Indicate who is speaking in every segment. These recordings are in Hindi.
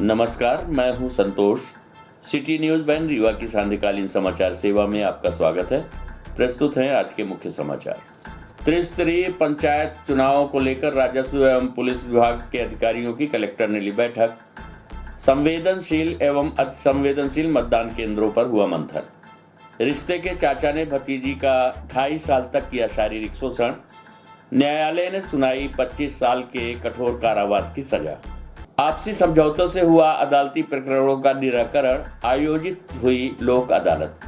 Speaker 1: नमस्कार, मैं हूं संतोष। सिटी न्यूज़ वैन रीवा की सांध्यकालीन समाचार सेवा में आपका स्वागत है। प्रस्तुत हैं आज के मुख्य समाचार। त्रिस्तरीय पंचायत चुनावों को लेकर राजस्व एवं पुलिस विभाग के अधिकारियों की कलेक्टर ने ली बैठक। संवेदनशील एवं अति संवेदनशील मतदान केंद्रों पर हुआ मंथन। रिश्ते के चाचा ने भतीजी का 2.5 साल तक किया शारीरिक शोषण। न्यायालय ने सुनाई 25 साल के कठोर कारावास की सजा। आपसी समझौतों से हुआ अदालती प्रकरणों का निराकरण, आयोजित हुई लोक अदालत।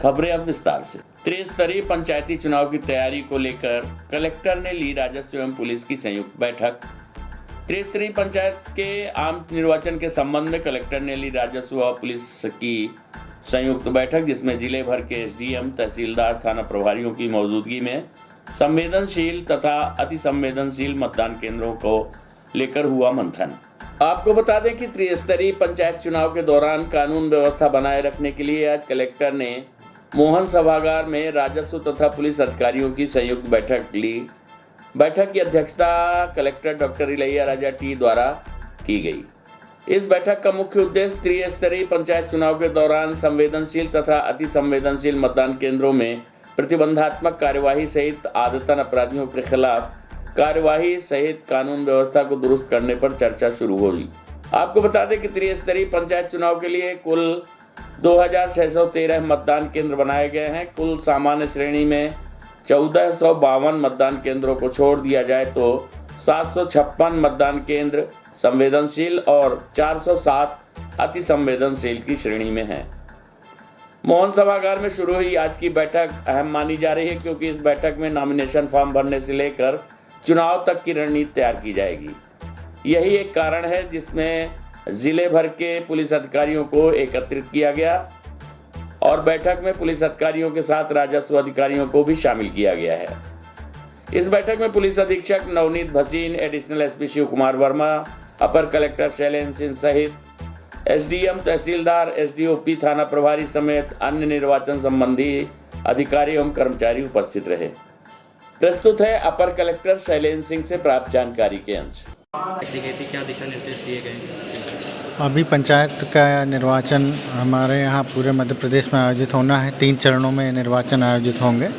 Speaker 1: खबरें अब विस्तार से। त्रिस्तरीय पंचायती चुनाव की तैयारी को लेकर कलेक्टर ने ली राजस्व एवं पुलिस की संयुक्त बैठक। त्रिस्तरीय पंचायत के आम निर्वाचन के संबंध में कलेक्टर ने ली राजस्व और पुलिस की संयुक्त बैठक, जिसमें जिले भर के एसडीएम, तहसीलदार, थाना प्रभारियों की मौजूदगी में संवेदनशील तथा अति संवेदनशील मतदान केंद्रों को लेकर हुआ मंथन। आपको बता दें कि त्रिस्तरीय पंचायत चुनाव के दौरान कानून व्यवस्था बनाए रखने के लिए आज कलेक्टर ने मोहन सभागार में राजस्व तथा पुलिस अधिकारियों की संयुक्त बैठक ली। बैठक की अध्यक्षता collector doctor Ilaiya Raja T द्वारा की गई। इस बैठक का मुख्य उद्देश्य त्रिस्तरीय पंचायत चुनाव के दौरान संवेदनशील तथा अति संवेदनशील मतदान केंद्रों में प्रतिबंधात्मक कार्यवाही सहित आदतन अपराधियों के खिलाफ कार्यवाही सहित कानून व्यवस्था को दुरुस्त करने पर चर्चा शुरू हुई। आपको बता दें कि त्रिस्तरीय पंचायत चुनाव के लिए कुल 2613 मतदान केंद्र बनाए गए हैं। कुल सामान्य श्रेणी में 1452 मतदान केंद्रों को छोड़ दिया जाए तो 756 मतदान केंद्र संवेदनशील और 407 अति संवेदनशील की श्रेणी में हैं। मोहन सभागार में शुरू हुई आज की बैठक अहम मानी जा रही है, क्योंकि इस बैठक में नॉमिनेशन फॉर्म भरने से लेकर चुनाव तक की रणनीति तैयार की जाएगी। यही एक कारण है जिसमें जिले भर के पुलिस अधिकारियों को एकत्रित किया गया और बैठक में पुलिस अधिकारियों के साथ राजस्व अधिकारियों को भी शामिल किया गया है। इस बैठक में पुलिस अधीक्षक नवनीत भसीन, एडिशनल एसपी शिव कुमार वर्मा, अपर कलेक्टर शैलेंद्र सिंह सहित एसडीएम, तहसीलदार, एसडीओपी, थाना प्रभारी समेत अन्य निर्वाचन संबंधी अधिकारी एवं कर्मचारी उपस्थित रहे। प्रस्तुत है अपर कलेक्टर शैलेंद्र सिंह से प्राप्त जानकारी के अंश।
Speaker 2: क्या दिशा निर्देश दिए गए?
Speaker 3: अभी पंचायत का निर्वाचन हमारे यहाँ पूरे मध्य प्रदेश में आयोजित होना है। 3 चरणों में निर्वाचन आयोजित होंगे,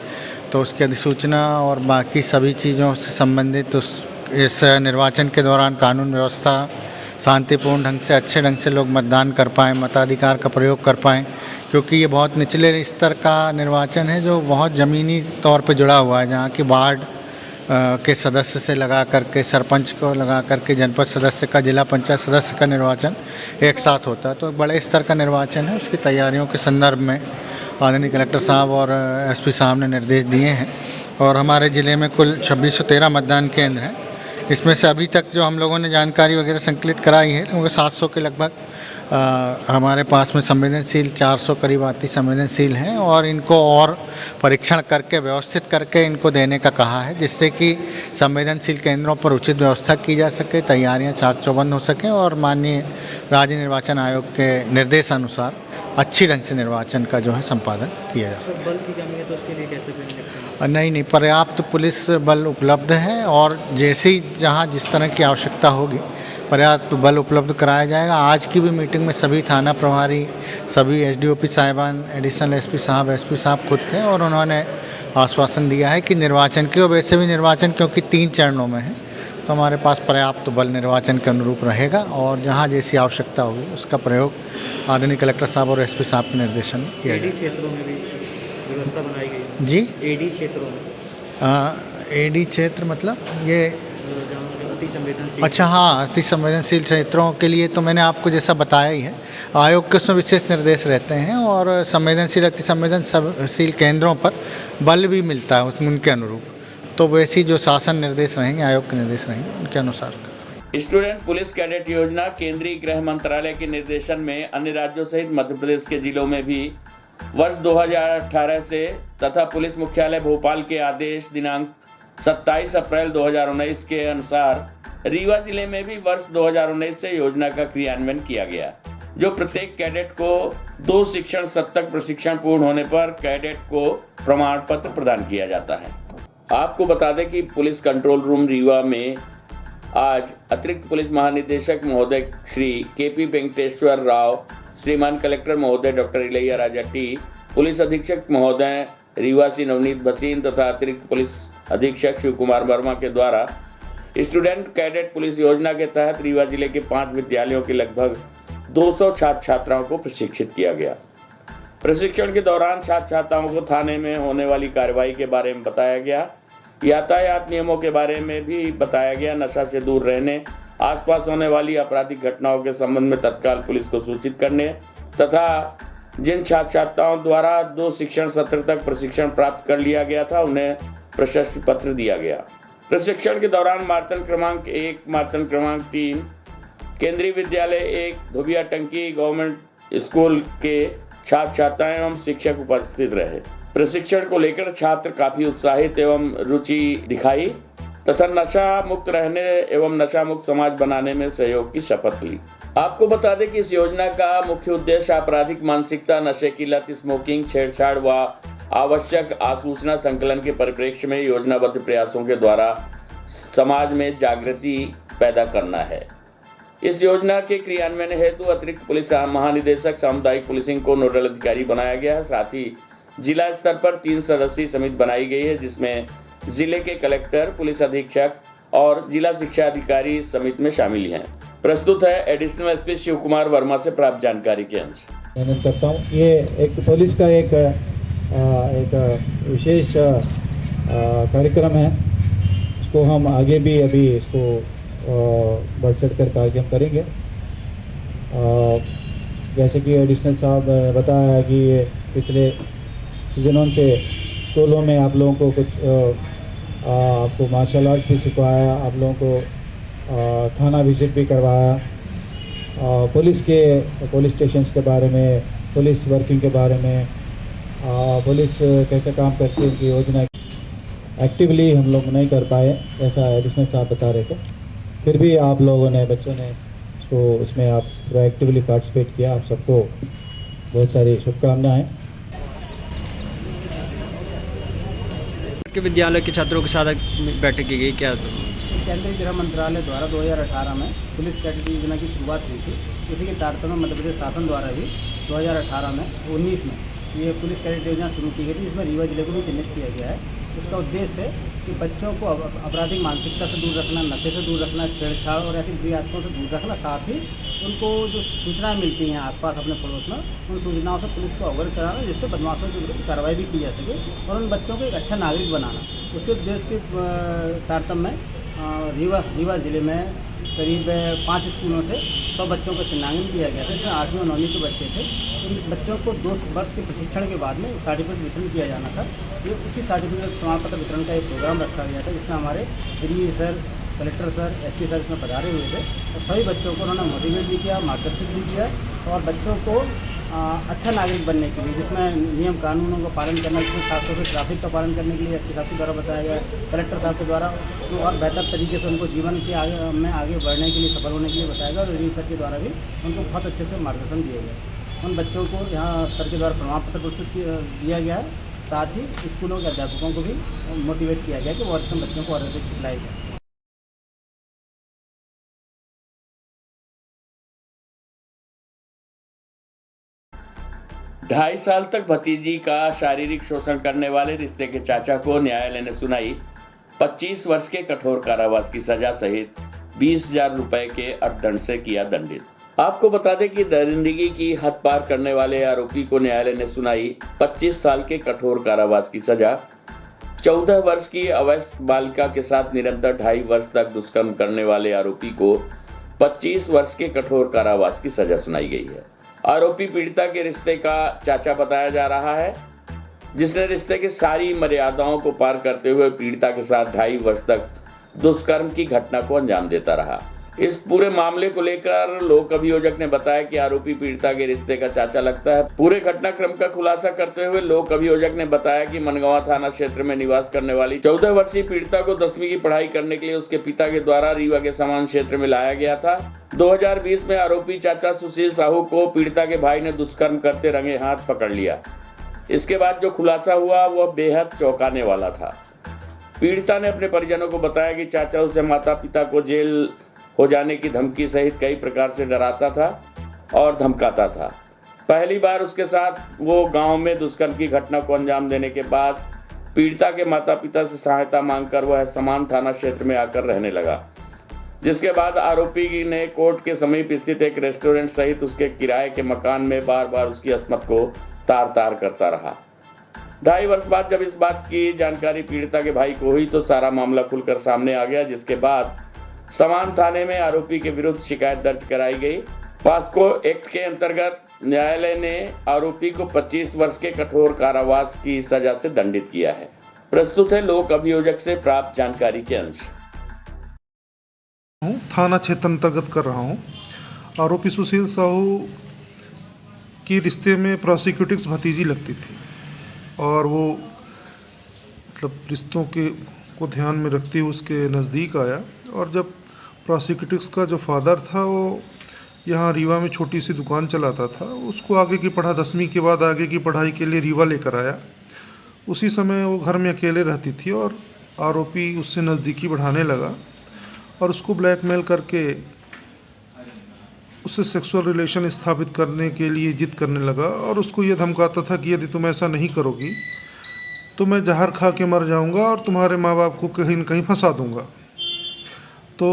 Speaker 3: तो उसकी अधिसूचना और बाकी सभी चीज़ों से संबंधित इस निर्वाचन के दौरान कानून व्यवस्था शांतिपूर्ण ढंग से, अच्छे ढंग से लोग मतदान कर पाएँ, मताधिकार का प्रयोग कर पाएँ, क्योंकि ये बहुत निचले स्तर का निर्वाचन है जो बहुत ज़मीनी तौर पे जुड़ा हुआ है, जहाँ की वार्ड के सदस्य से लगा करके, सरपंच को लगा करके, जनपद सदस्य का, जिला पंचायत सदस्य का निर्वाचन एक साथ होता है। तो बड़े स्तर का निर्वाचन है। उसकी तैयारियों के संदर्भ में आदरणीय कलेक्टर साहब और एसपी साहब ने निर्देश दिए हैं और हमारे ज़िले में कुल 2613 मतदान केंद्र हैं। इसमें से अभी तक जो हम लोगों ने जानकारी वगैरह संकलित कराई है, क्योंकि 700 के लगभग हमारे पास में संवेदनशील, 400 करीब अति संवेदनशील हैं और इनको और परीक्षण करके व्यवस्थित करके इनको देने का कहा है, जिससे कि संवेदनशील केंद्रों पर उचित व्यवस्था की जा सके, तैयारियां चाक चौबंद हो सकें और माननीय राज्य निर्वाचन आयोग के निर्देशानुसार अच्छी ढंग से निर्वाचन का जो है संपादन किया जा सके।
Speaker 2: बल की कमी है तो उसके लिए कैसे?
Speaker 3: नहीं, पर्याप्त पुलिस बल उपलब्ध है और जैसे ही जहाँ जिस तरह की आवश्यकता होगी पर्याप्त बल उपलब्ध कराया जाएगा। आज की भी मीटिंग में सभी थाना प्रभारी, सभी एसडीओपी साहिबान, एडिशनल एसपी साहब खुद थे और उन्होंने आश्वासन दिया है कि निर्वाचन के, और वैसे भी निर्वाचन क्योंकि 3 चरणों में है, तो हमारे पास पर्याप्त बल निर्वाचन के अनुरूप रहेगा और जहाँ जैसी आवश्यकता होगी उसका प्रयोग आदरणीय कलेक्टर साहब और एसपी साहब के निर्देशन में किया जाएगा।
Speaker 2: क्षेत्रों में भी व्यवस्था बनाई गई
Speaker 3: जी,
Speaker 2: एडी क्षेत्रों में।
Speaker 3: एडी क्षेत्र मतलब ये
Speaker 2: अति संवेदनशील? अच्छा,
Speaker 3: हाँ, अति संवेदनशील क्षेत्रों के लिए तो मैंने आपको जैसा बताया ही है, आयोग के उसमें विशेष निर्देश रहते हैं और संवेदनशील, अति संवेदनशील केंद्रों पर बल भी मिलता है उनके अनुरूप। तो वैसी जो शासन निर्देश रहेंगे, आयोग के निर्देश रहेंगे, उनके अनुसार।
Speaker 1: स्टूडेंट पुलिस कैडेट योजना केंद्रीय गृह मंत्रालय के निर्देशन में अन्य राज्यों सहित मध्य प्रदेश के जिलों में भी वर्ष 2018 से तथा पुलिस मुख्यालय भोपाल के आदेश दिनांक 27 अप्रैल 2019 के अनुसार रीवा जिले में भी वर्ष 2019 से योजना का क्रियान्वयन किया गया, जो प्रत्येक कैडेट को 2 शिक्षण सत्र तक प्रशिक्षण पूर्ण होने पर कैडेट को प्रमाण पत्र प्रदान किया जाता है। आपको बता दें कि पुलिस कंट्रोल रूम रीवा में आज अतिरिक्त पुलिस महानिदेशक महोदय श्री केपी वेंकटेश्वर राव, श्रीमान कलेक्टर महोदय doctor Ilaiya Raja T, police अधीक्षक महोदय रीवा सी नवनीत भसीन तथा अतिरिक्त पुलिस अधीक्षक शिव कुमार वर्मा के द्वारा स्टूडेंट कैडेट पुलिस योजना के तहत रीवा जिले के 5 विद्यालयों के लगभग 200 छात्र छात्राओं को प्रशिक्षित किया गया। प्रशिक्षण के दौरान छात्र छात्राओं को थाने में होने वाली कार्रवाई के बारे में बताया गया, यातायात नियमों के बारे में भी बताया गया, नशा से दूर रहने, आसपास होने वाली आपराधिक घटनाओं के संबंध में तत्काल पुलिस को सूचित करने तथा जिन छात्र छात्राओं द्वारा 2 शिक्षण सत्र तक प्रशिक्षण प्राप्त कर लिया गया था उन्हें प्रशस्ति पत्र दिया गया। प्रशिक्षण के दौरान मार्तन क्रमांक 1, मार्तन क्रमांक 3, केंद्रीय विद्यालय 1, धोबिया टंकी गवर्नमेंट स्कूल के छात्र छात्राएं एवं शिक्षक उपस्थित रहे। प्रशिक्षण को लेकर छात्र काफी उत्साहित एवं रुचि दिखाई तथा नशा मुक्त रहने एवं नशा मुक्त समाज बनाने में सहयोग की शपथ ली। आपको बता दें कि इस योजना का मुख्य उद्देश्य आपराधिक मानसिकता, नशे की लत, स्मोकिंग, छेड़छाड़ व आवश्यक आसूचना संकलन के परिप्रेक्ष्य में योजनाबद्ध प्रयासों के द्वारा समाज में जागृति पैदा करना है। इस योजना के क्रियान्वयन हेतु अतिरिक्त पुलिस महानिदेशक सामुदायिक पुलिसिंग को नोडल अधिकारी बनाया गया है। साथ ही जिला स्तर पर 3 सदस्यीय समिति बनाई गई है, जिसमें जिले के कलेक्टर, पुलिस अधीक्षक और जिला शिक्षा अधिकारी समिति में शामिल हैं। प्रस्तुत है एडिशनल एसपी शिव कुमार वर्मा से प्राप्त जानकारी के अंश।
Speaker 4: मैं करता हूँ, ये एक पुलिस का एक विशेष कार्यक्रम है। इसको हम आगे भी अभी इसको बढ़ चढ़ कर कार्यक्रम करेंगे। जैसे कि एडिशनल साहब बताया कि पिछले दिनों से स्कूलों में आप लोगों को कुछ आपको मार्शल आर्ट भी सिखाया, आप लोगों को थाना विजिट भी करवाया, पुलिस स्टेशंस के बारे में, पुलिस वर्किंग के बारे में, पुलिस कैसे काम करती है उनकी योजना एक्टिवली हम लोग नहीं कर पाए, ऐसा एडिशनल साहब बता रहे थे। फिर भी आप लोगों ने, बच्चों ने इसको उसमें आप प्रोएक्टिवली पार्टिसिपेट किया। आप सबको बहुत सारी शुभकामनाएं।
Speaker 5: के विद्यालय के छात्रों के साथ बैठक की गई, क्या तो
Speaker 6: केंद्रीय गृह मंत्रालय द्वारा 2018 में पुलिस कैडेट योजना की शुरुआत हुई थी। इसी के तारतम्य मध्य प्रदेश शासन द्वारा भी 2018 में 19 में ये पुलिस कैडेट योजना शुरू की गई थी, जिसमें रीवा जिले को भी चिन्हित किया गया है। इसका उद्देश्य है कि बच्चों को आपराधिक मानसिकता से दूर रखना, नशे से दूर रखना, छेड़छाड़ और ऐसी बुरी आदतों से दूर रखना, साथ ही उनको जो सूचनाएं मिलती हैं आसपास अपने पड़ोस में, उन सूचनाओं से पुलिस को अवगत कराना, जिससे बदमाशों के विरुद्ध कार्रवाई भी की जा सके और उन बच्चों को एक अच्छा नागरिक बनाना। उस उद्देश्य के तारतम्य में रीवा जिले में करीब 5 स्कूलों से 100 बच्चों को चिन्हांकन किया गया था। इसमें 8वीं और 9वीं के बच्चे थे। इन बच्चों को 2 वर्ष के प्रशिक्षण के बाद में सर्टिफिकेट वितरण किया जाना था। ये उसी सर्टिफिकेट प्रमाण पत्र वितरण का एक प्रोग्राम रखा गया था, जिसमें हमारे DG sir, collector sir, SP sir इसमें पधारे हुए थे और सभी बच्चों को उन्होंने मोटिवेट भी किया, मार्गदर्शित भी किया और बच्चों को अच्छा नागरिक बनने के लिए, जिसमें नियम कानूनों का पालन करना, जिसमें खासतौर से ट्रैफिक का पालन करने के लिए एसपी साहब के द्वारा बताया गया, कलेक्टर साहब के द्वारा तो और बेहतर तरीके से उनको जीवन के आगे बढ़ने के लिए, सफल होने के लिए बताया गया और डीजी सर के द्वारा भी उनको बहुत अच्छे से मार्गदर्शन दिया गया। उन बच्चों को यहाँ सर के द्वारा प्रमाण पत्र प्रस्तुत दिया गया है। साथ ही स्कूलों के अध्यापकों को भी मोटिवेट किया गया कि वो और बच्चों को और अधिक सिखलाई जाए।
Speaker 1: 2.5 साल तक भतीजी का शारीरिक शोषण करने वाले रिश्ते के चाचा को न्यायालय ने सुनाई 25 वर्ष के कठोर कारावास की सजा सहित 20,000 रुपए के अर्थदंड से किया दंडित। आपको बता दें कि दरिंदगी की हद पार करने वाले आरोपी को न्यायालय ने सुनाई 25 साल के कठोर कारावास की सजा। 14 वर्ष की अवयस्क बालिका के साथ निरंतर 2.5 वर्ष तक दुष्कर्म करने वाले आरोपी को 25 वर्ष के कठोर कारावास की सजा सुनाई गई है। आरोपी पीड़िता के रिश्ते का चाचा बताया जा रहा है, जिसने रिश्ते की सारी मर्यादाओं को पार करते हुए पीड़िता के साथ 2.5 वर्ष तक दुष्कर्म की घटना को अंजाम देता रहा। इस पूरे मामले को लेकर लोक अभियोजक ने बताया कि आरोपी पीड़िता के रिश्ते का चाचा लगता है। पूरे घटनाक्रम का खुलासा करते हुए लोक अभियोजक ने बताया कि मनगांव थाना क्षेत्र में निवास करने वाली 14 वर्षीय पीड़िता को 10वीं की पढ़ाई करने के लिए उसके पिता के द्वारा रीवा के समान क्षेत्र में लाया गया था। 2020 में आरोपी चाचा सुशील साहू को पीड़िता के भाई ने दुष्कर्म करते रंगे हाथ पकड़ लिया। इसके बाद जो खुलासा हुआ वह बेहद चौंकाने वाला था। पीड़िता ने अपने परिजनों को बताया कि चाचा उसे माता पिता को जेल हो जाने की धमकी सहित कई प्रकार से डराता था और धमकाता था। पहली बार उसके साथ वो गांव में दुष्कर्म की घटना को अंजाम देने के बाद पीड़िता के माता पिता से सहायता मांगकर वह समान थाना क्षेत्र में आकर रहने लगा, जिसके बाद आरोपी ने कोर्ट के समीप स्थित एक रेस्टोरेंट सहित उसके किराए के मकान में बार बार उसकी अस्मत को तार तार करता रहा। 2.5 वर्ष बाद जब इस बात की जानकारी पीड़िता के भाई को हुई तो सारा मामला खुलकर सामने आ गया, जिसके बाद समान थाने में आरोपी के विरुद्ध शिकायत दर्ज कराई गई। पास्को एक्ट के अंतर्गत न्यायालय ने आरोपी को 25 वर्ष के कठोर कारावास की सजा से दंडित किया है। प्रस्तुत है लोक अभियोजक से प्राप्त जानकारी के अंश।
Speaker 7: थाना क्षेत्र अंतर्गत कर रहा हूँ। आरोपी सुशील साहू की रिश्ते में प्रोसिक्यूटिंग भतीजी लगती थी और वो मतलब रिश्तों को ध्यान में रखते हुए उसके नज़दीक आया। और जब प्रोसिक्यूटिंग का जो फादर था वो यहाँ रीवा में छोटी सी दुकान चलाता था, उसको आगे की 10वीं के बाद आगे की पढ़ाई के लिए रीवा लेकर आया। उसी समय वो घर में अकेले रहती थी और आरोपी उससे नज़दीकी बढ़ाने लगा और उसको ब्लैकमेल करके उससे सेक्सुअल रिलेशन स्थापित करने के लिए जिद करने लगा और उसको ये धमकाता था कि यदि तुम ऐसा नहीं करोगी तो मैं जहर खा के मर जाऊंगा और तुम्हारे माँ बाप को कहीं न कहीं फंसा दूंगा। तो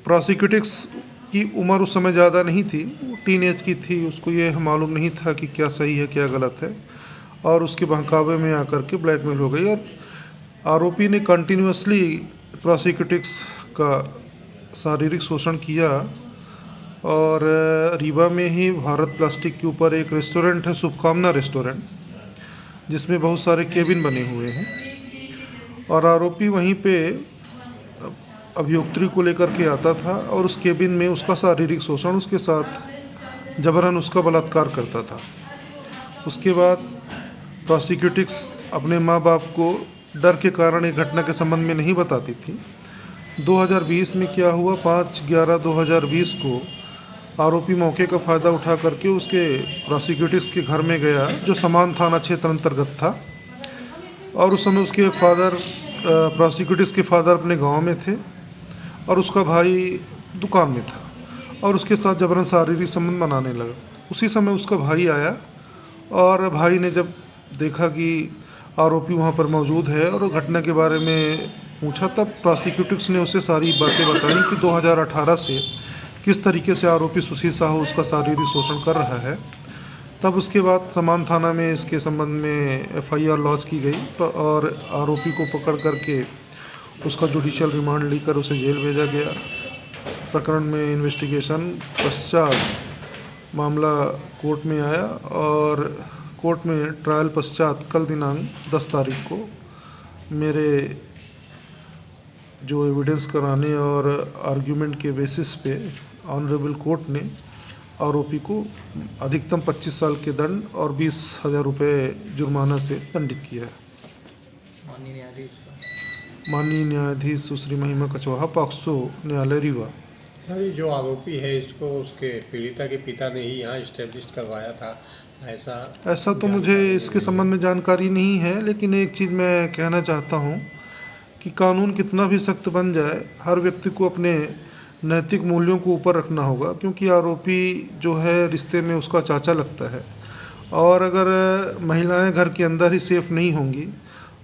Speaker 7: प्रोसिक्यूटिंग्स की उम्र उस समय ज़्यादा नहीं थी, वो टीनेज की थी, उसको ये मालूम नहीं था कि क्या सही है क्या गलत है और उसके बहकावे में आकर के ब्लैकमेल हो गई। और आरोपी ने कंटिन्यूसली प्रोसिक्यूटिंग्स का शारीरिक शोषण किया और रीवा में ही भारत प्लास्टिक के ऊपर एक रेस्टोरेंट है, शुभकामना रेस्टोरेंट, जिसमें बहुत सारे केबिन बने हुए हैं और आरोपी वहीं पे अभियोक्त्री को लेकर के आता था और उस केबिन में उसका शारीरिक शोषण, उसके साथ जबरन उसका बलात्कार करता था। उसके बाद प्रोसिक्यूटिंग्स अपने माँ बाप को डर के कारण एक घटना के संबंध में नहीं बताती थी। 2020 में क्या हुआ, 5/11/2020 को आरोपी मौके का फ़ायदा उठा करके उसके प्रोसिक्यूटिंग्स के घर में गया जो समान थाना क्षेत्र अंतर्गत था और उस समय उसके फादर प्रोसिक्यूटिंग्स के फादर अपने गांव में थे और उसका भाई दुकान में था और उसके साथ जबरन शारीरिक संबंध बनाने लगा। उसी समय उसका भाई आया और भाई ने जब देखा कि आरोपी वहां पर मौजूद है और घटना के बारे में पूछा, तब प्रोसिक्यूटिंग्स ने उसे सारी बातें बताई कि 2018 से किस तरीके से आरोपी सुशील साहू उसका शारीरिक शोषण कर रहा है। तब उसके बाद समान थाना में इसके संबंध में FIR लॉन्च की गई और आरोपी को पकड़ करके उसका जुडिशियल रिमांड लेकर उसे जेल भेजा गया। प्रकरण में इन्वेस्टिगेशन पश्चात मामला कोर्ट में आया और कोर्ट में ट्रायल पश्चात कल दिनांक 10 तारीख को मेरे जो एविडेंस कराने और आर्ग्यूमेंट के बेसिस पे ऑनरेबल कोर्ट ने आरोपी को अधिकतम 25 साल के दंड और 20,000 रुपये जुर्माना से दंडित किया है। माननीय न्यायाधीश सुश्री महिमा कचवाहा, पॉक्सो न्यायालय रीवा।
Speaker 8: सर, ये जो आरोपी है इसको उसके पीड़िता के पिता ने ही यहाँ इस्टेब्लिश करवाया था, ऐसा
Speaker 7: तो मुझे इसके संबंध में जानकारी नहीं है, लेकिन एक चीज़ मैं कहना चाहता हूँ कि कानून कितना भी सख्त बन जाए, हर व्यक्ति को अपने नैतिक मूल्यों को ऊपर रखना होगा, क्योंकि आरोपी जो है रिश्ते में उसका चाचा लगता है और अगर महिलाएं घर के अंदर ही सेफ नहीं होंगी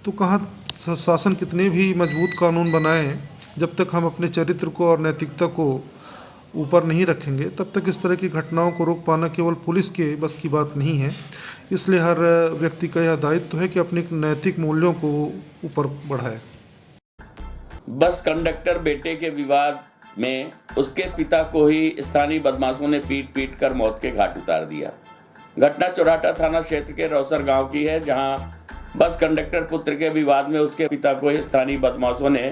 Speaker 7: तो कहाँ शासन कितने भी मजबूत कानून बनाएं, जब तक हम अपने चरित्र को और नैतिकता को ऊपर नहीं रखेंगे तब तक इस तरह की घटनाओं को रोक पाना केवल पुलिस के बस की बात नहीं है। इसलिए हर व्यक्ति का यह दायित्व है कि अपने नैतिक मूल्यों को ऊपर बढ़ाए।
Speaker 1: बस कंडक्टर बेटे के विवाद में उसके पिता को ही स्थानीय बदमाशों ने पीट कर मौत के घाट उतार दिया। घटना चौराटा थाना क्षेत्र के रौसर गांव की है, जहां बस कंडक्टर पुत्र के विवाद में उसके पिता को ही स्थानीय बदमाशों ने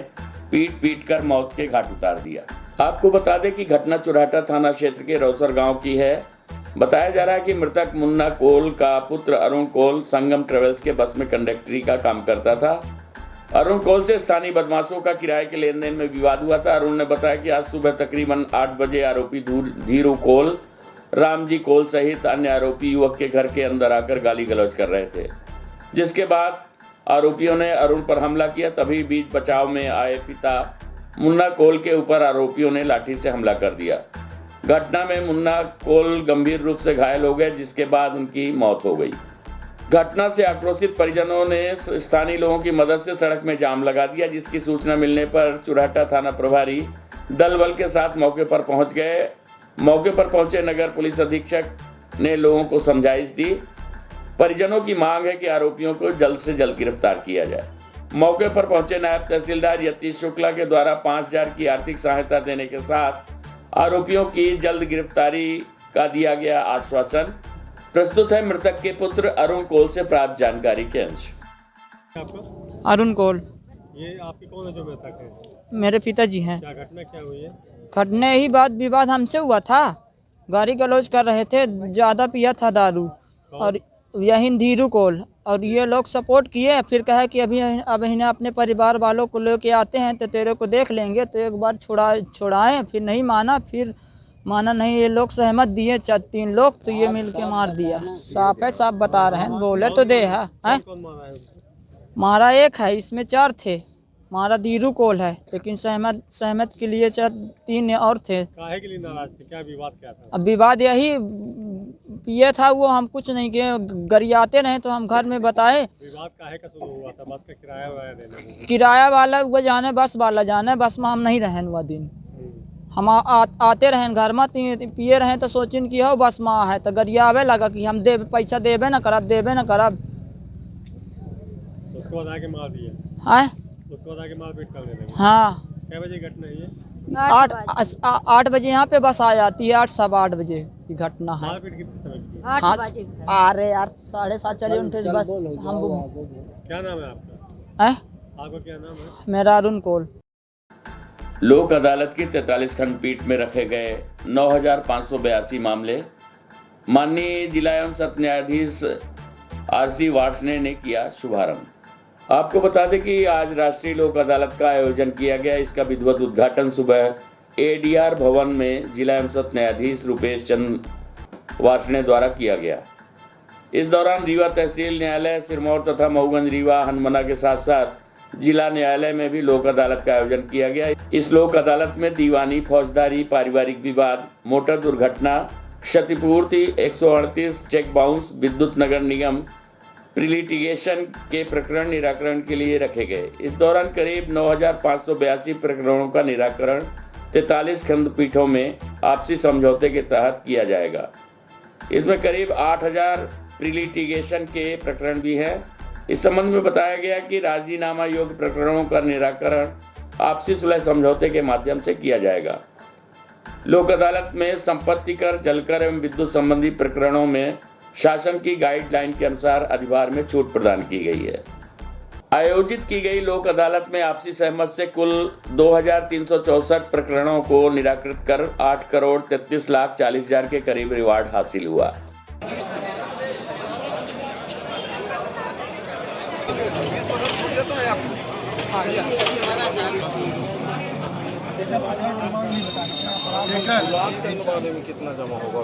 Speaker 1: पीट कर मौत के घाट उतार दिया। आपको बता दें कि घटना चौराटा थाना क्षेत्र के रौसर गांव की है। बताया जा रहा है कि मृतक मुन्ना कोल का पुत्र अरुण कोल संगम ट्रेवल्स के बस में कंडक्टरी का काम करता था। अरुण कोल से स्थानीय बदमाशों का किराए के लेन देन में विवाद हुआ था। अरुण ने बताया कि आज सुबह तकरीबन 8 बजे आरोपी धीरू कोल, रामजी कोल सहित अन्य आरोपी युवक के घर के अंदर आकर गाली गलौज कर रहे थे, जिसके बाद आरोपियों ने अरुण पर हमला किया। तभी बीच बचाव में आए पिता मुन्ना कोल के ऊपर आरोपियों ने लाठी से हमला कर दिया। घटना में मुन्ना कोल गंभीर रूप से घायल हो गए, जिसके बाद उनकी मौत हो गई। घटना से आक्रोशित परिजनों ने स्थानीय लोगों की मदद से सड़क में जाम लगा दिया, जिसकी सूचना मिलने पर चुराटा थाना प्रभारी दल बल के साथ मौके पर पहुंच गए। मौके पर पहुंचे नगर पुलिस अधीक्षक ने लोगों को समझाइश दी। परिजनों की मांग है कि आरोपियों को जल्द से जल्द गिरफ्तार किया जाए। मौके पर पहुंचे नायब तहसीलदार यतीश शुक्ला के द्वारा 5,000 की आर्थिक सहायता देने के साथ आरोपियों की जल्द गिरफ्तारी का दिया गया आश्वासन। प्रस्तुत है मृतक के पुत्र अरुण कोल से प्राप्त जानकारी के अंश।
Speaker 9: अरुण कोल।
Speaker 8: ये आपके कौन है जो मृतक है?
Speaker 9: मेरे पिताजी हैं।
Speaker 8: क्या घटना क्या हुई है?
Speaker 9: घटना ही वाद विवाद हमसे हुआ था। गाली गलौज कर रहे थे, ज़्यादा पिया था दारू। और यही धीरू कोल और ये लोग सपोर्ट किए। फिर कहे कि अब इन्हें अपने परिवार वालों को लेके आते हैं तो तेरे को देख लेंगे, तो एक बार छुड़ाएं। फिर नहीं माना, फिर माना नहीं, ये लोग सहमत दिए 3 लोग, तो ये मिल के मार दिया। साफ है, साफ बता रहे हैं, बोले तो दे है। मारा एक है, इसमें 4 थे। मारा धीरू कोल है, लेकिन सहमत के लिए 3 और थे।
Speaker 8: काहे के लिए नाराज थे? क्या विवाद क्या था?
Speaker 9: अब विवाद यही पिए था वो, हम कुछ नहीं किए, गरियाते रहे तो हम घर में बताए।
Speaker 8: विवाद काहे का शुरू हुआ था? बस का किराया वाया देने?
Speaker 9: किराया वाला वो जाने, बस वाला जाने, बस में हम नहीं रहें हुआ दिन। हम आते रहें घर में, पिए रहे तो सोचिन कि हो बस माँ है, तो गरियावे लगा कि हम पैसा देबे न करब, देबे न करब।
Speaker 8: उसको बाद आके मार दिया?
Speaker 9: हाँ,
Speaker 8: उसको बाद आके मारपीट कर देने?
Speaker 9: हाँ।
Speaker 8: क्या बजे घटना है ये?
Speaker 9: 8 बजे यहाँ पे बस आ जाती है, 8 सवा 8 बजे की घटना है।
Speaker 8: मारपीट कितने समय की?
Speaker 9: हाँ, अरे यार 7:30 चलिए उनके बस हम।
Speaker 8: क्या नाम है आपका? आपका क्या नाम है?
Speaker 9: मेरा अरुण कोल।
Speaker 1: लोक अदालत की 43 खंडपीठ में रखे गए 9,582 मामले माननीय जिला एवं सत्र न्यायाधीश RC वार्ष्णेय ने किया शुभारंभ। आपको बता दें कि आज राष्ट्रीय लोक अदालत का आयोजन किया गया। इसका विधिवत उद्घाटन सुबह ADR भवन में जिला एवं सत्र न्यायाधीश रूपेश चंद्र वार्ष्णेय द्वारा किया गया। इस दौरान रीवा तहसील न्यायालय सिरमौर तथा मऊगंज रीवा हनुमाना के साथ साथ जिला न्यायालय में भी लोक अदालत का आयोजन किया गया। इस लोक अदालत में दीवानी, फौजदारी, पारिवारिक विवाद, मोटर दुर्घटना, क्षतिपूर्ति, 138 चेक बाउंस, विद्युत नगर निगम प्रीलिटिगेशन के प्रकरण निराकरण के लिए रखे गए। इस दौरान करीब 9,582 प्रकरणों का निराकरण 43 खंडपीठों में आपसी समझौते के तहत किया जाएगा। इसमें करीब 8,000 प्रीलिटिगेशन के प्रकरण भी हैं। इस संबंध में बताया गया कि राजीनामा योग्य प्रकरणों का निराकरण आपसी सुलह समझौते के माध्यम से किया जाएगा। लोक अदालत में संपत्ति कर, जलकर एवं विद्युत संबंधी प्रकरणों में शासन की गाइडलाइन के अनुसार अधिभार में छूट प्रदान की गई है। आयोजित की गई लोक अदालत में आपसी सहमत से कुल 2,364 प्रकरणों को निराकृत कर 8,33,40,000 के करीब रिवार्ड हासिल हुआ।
Speaker 10: कितना जमा होगा?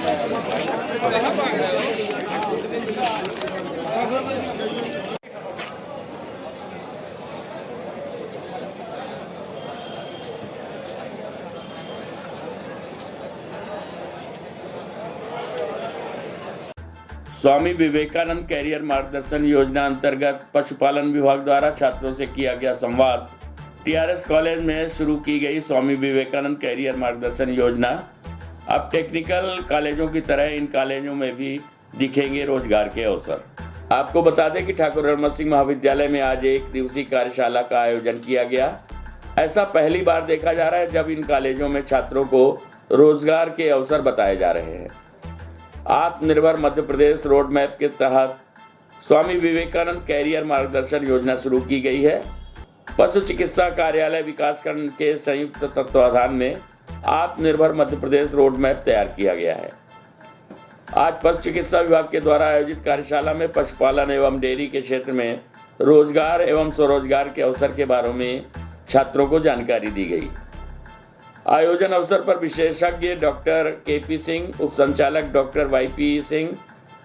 Speaker 1: स्वामी विवेकानंद कैरियर मार्गदर्शन योजना अंतर्गत पशुपालन विभाग द्वारा छात्रों से किया गया संवाद। TRS कॉलेज में शुरू की गई स्वामी विवेकानंद कैरियर मार्गदर्शन योजना अब टेक्निकल कॉलेजों की तरह इन कॉलेजों में भी दिखेंगे रोजगार के अवसर। आपको बता दें कि ठाकुर रमन सिंह महाविद्यालय में आज 1 दिवसीय कार्यशाला का आयोजन किया गया। ऐसा पहली बार देखा जा रहा है जब इन कॉलेजों में छात्रों को रोजगार के अवसर बताए जा रहे हैं। आत्मनिर्भर मध्य प्रदेश रोड मैप के तहत स्वामी विवेकानंद कैरियर मार्गदर्शन योजना शुरू की गई है। पशु चिकित्सा कार्यालय विकासखंड के संयुक्त तत्वाधान में आत्मनिर्भर मध्य प्रदेश रोड मैप तैयार किया गया है। आज पशु चिकित्सा विभाग के द्वारा आयोजित कार्यशाला में पशुपालन एवं डेयरी के क्षेत्र में रोजगार एवं स्वरोजगार के अवसर के बारे में छात्रों को जानकारी दी गई। आयोजन अवसर पर विशेषज्ञ डॉक्टर KP सिंह, उप संचालक doctor YP Singh,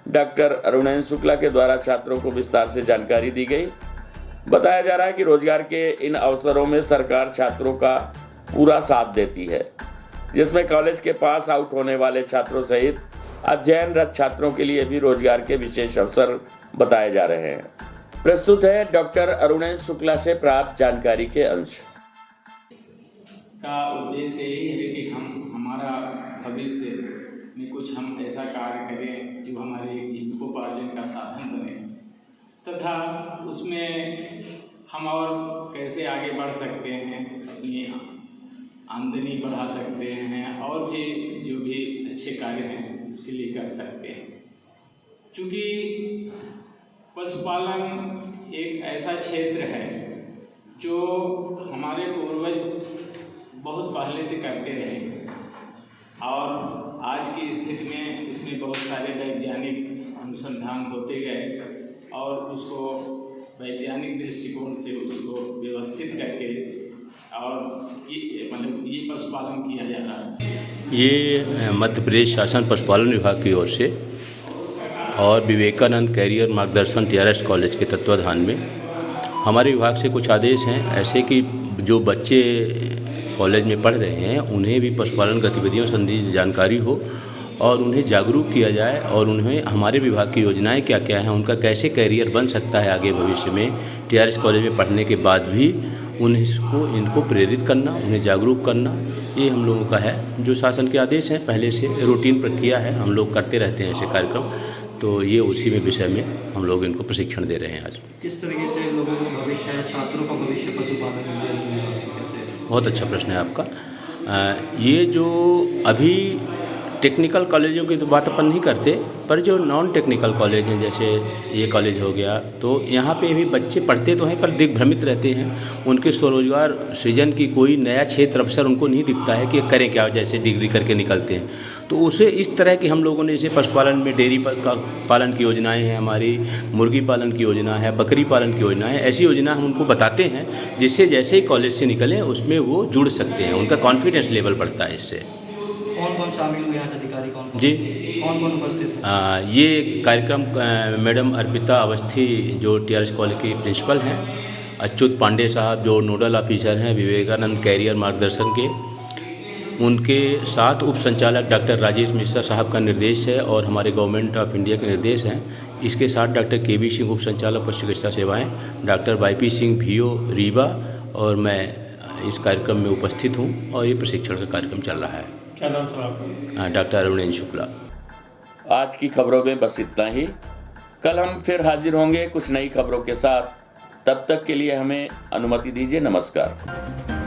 Speaker 1: doctor Arunendra Shukla के द्वारा छात्रों को विस्तार से जानकारी दी गई। बताया जा रहा है कि रोजगार के इन अवसरों में सरकार छात्रों का पूरा साथ देती है, जिसमें कॉलेज के पास आउट होने वाले छात्रों सहित अध्ययनरत छात्रों के लिए भी रोजगार के विशेष अवसर बताए जा रहे हैं। प्रस्तुत है डॉक्टर अरुणेश शुक्ला से प्राप्त जानकारी के अंश।
Speaker 11: का उद्देश्य यही है कि हमारा भविष्य में कुछ हम ऐसा कार्य करें जो हमारे जीविकोपार्जन का साधन बने, तथा उसमें हम और कैसे आगे बढ़ सकते हैं, अपनी आमदनी बढ़ा सकते हैं और भी जो भी अच्छे कार्य हैं उसके लिए कर सकते हैं। क्योंकि पशुपालन एक ऐसा क्षेत्र है जो हमारे पूर्वज बहुत पहले से करते रहे और आज की स्थिति में उसमें बहुत सारे वैज्ञानिक अनुसंधान होते गए और उसको वैज्ञानिक दृष्टिकोण से उसको व्यवस्थित करके और ये पशुपालन किया जा रहा है।
Speaker 12: ये मध्य प्रदेश शासन पशुपालन विभाग की ओर से और विवेकानंद कैरियर मार्गदर्शन TRS कॉलेज के तत्वाधान में हमारे विभाग से कुछ आदेश हैं ऐसे कि जो बच्चे कॉलेज में पढ़ रहे हैं उन्हें भी पशुपालन गतिविधियों संबंधी जानकारी हो और उन्हें जागरूक किया जाए और उन्हें हमारे विभाग की योजनाएं क्या क्या हैं, उनका कैसे कैरियर बन सकता है आगे भविष्य में TRS कॉलेज में पढ़ने के बाद भी इनको प्रेरित करना, उन्हें जागरूक करना, ये हम लोगों का है। जो शासन के आदेश हैं पहले से रूटीन प्रक्रिया है, हम लोग करते रहते हैं ऐसे कार्यक्रम, तो ये उसी में विषय में हम लोग इनको प्रशिक्षण दे रहे हैं आज।
Speaker 2: किस तरीके से लोगों का भविष्य है, छात्रों का भविष्य पशुपालन में कैसे?
Speaker 12: बहुत अच्छा प्रश्न है आपका। ये जो अभी टेक्निकल कॉलेजों की तो बात अपन नहीं करते, पर जो नॉन टेक्निकल कॉलेज हैं जैसे ये कॉलेज हो गया, तो यहाँ पे भी बच्चे पढ़ते तो हैं पर दिग्भ्रमित रहते हैं। उनके स्वरोजगार सृजन की कोई नया क्षेत्र अवसर उनको नहीं दिखता है कि करें क्या, जैसे डिग्री करके निकलते हैं। तो उसे इस तरह की हम लोगों ने जैसे पशुपालन में डेयरी पालन की योजनाएं हैं, हमारी मुर्गी पालन की योजना है, बकरी पालन की योजना है, ऐसी योजना हम उनको बताते हैं जिससे जैसे ही कॉलेज से निकलें उसमें वो जुड़ सकते हैं, उनका कॉन्फिडेंस लेवल बढ़ता है इससे।
Speaker 2: कौन शामिल हुए यहाँ अधिकारी, कौन
Speaker 12: जी
Speaker 2: कौन उपस्थित है?
Speaker 12: ये कार्यक्रम मैडम अर्पिता अवस्थी जो TRS कॉलेज की प्रिंसिपल हैं, अच्युत पांडे साहब जो नोडल ऑफिसर हैं विवेकानंद कैरियर मार्गदर्शन के, उनके साथ उप संचालक डॉक्टर राजेश मिश्रा साहब का निर्देश है और हमारे गवर्नमेंट ऑफ इंडिया के निर्देश हैं। इसके साथ डॉक्टर KB सिंह उप संचालक पशु चिकित्सा सेवाएँ, doctor YP Singh VO Rewa और मैं इस कार्यक्रम में उपस्थित हूँ और ये प्रशिक्षण का कार्यक्रम चल रहा है।
Speaker 2: क्या नाम सर आपका?
Speaker 12: डॉक्टर अरुणेश शुक्ला।
Speaker 1: आज की खबरों में बस इतना ही। कल हम फिर हाजिर होंगे कुछ नई खबरों के साथ। तब तक के लिए हमें अनुमति दीजिए। नमस्कार।